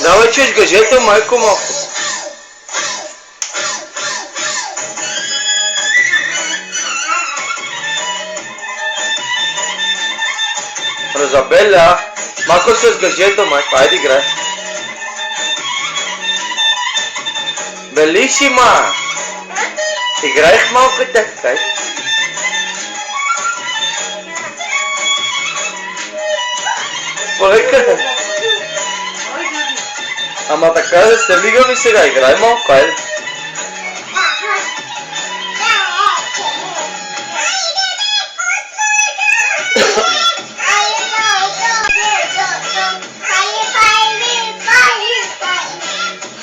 Давай чуеш гъжето, майко малко. Розабеля, малко с гъжето, майко, айде играй. Белишима! Играеш малко така. Полека. Ама така да се лигаме сега, играй малко, айде.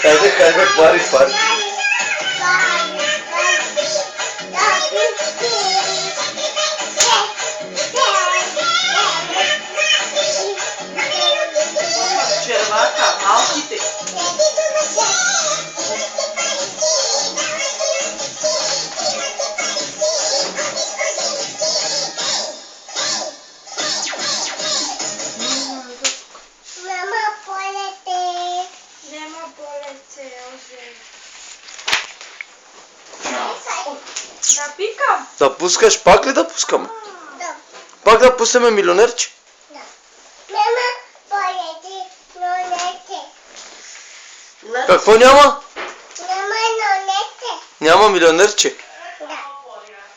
Хайде, пари. Червата, малките. Да пикам. Да пускаш, пак ли да пускаме? Да. Пак да пуснем милионерче? Да. Мама, полети, нонете. Какво няма? Мама, нонете. Няма милионерче. Да.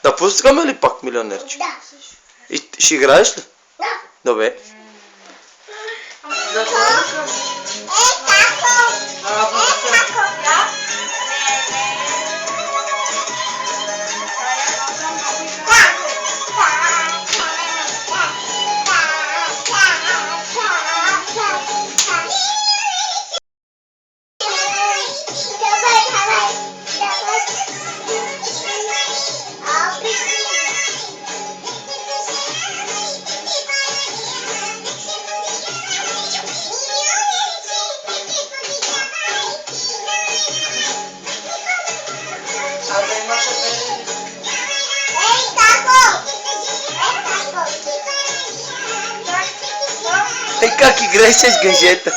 Да пускаме ли пак милионерче? Да. И ще играеш ли? Да. Добре. Да Тако. Ей, как играеш с гъжета?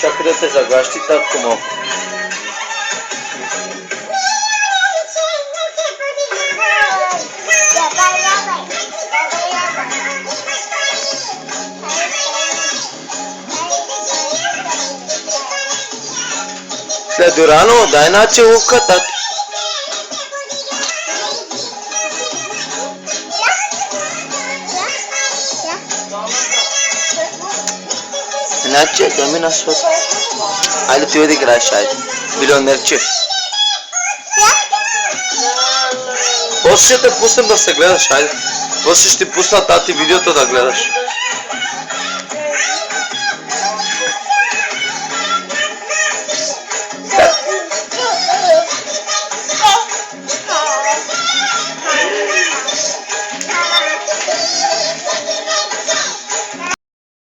Чакай да те загащи, татко малко. След рано, дай една целувка, тати. Иначе, дай ми на свет. Айде ти да играеш, айде. Милионерче. После ще те пуснем да се гледаш, айде. После ще ти пусна тати видеото да гледаш.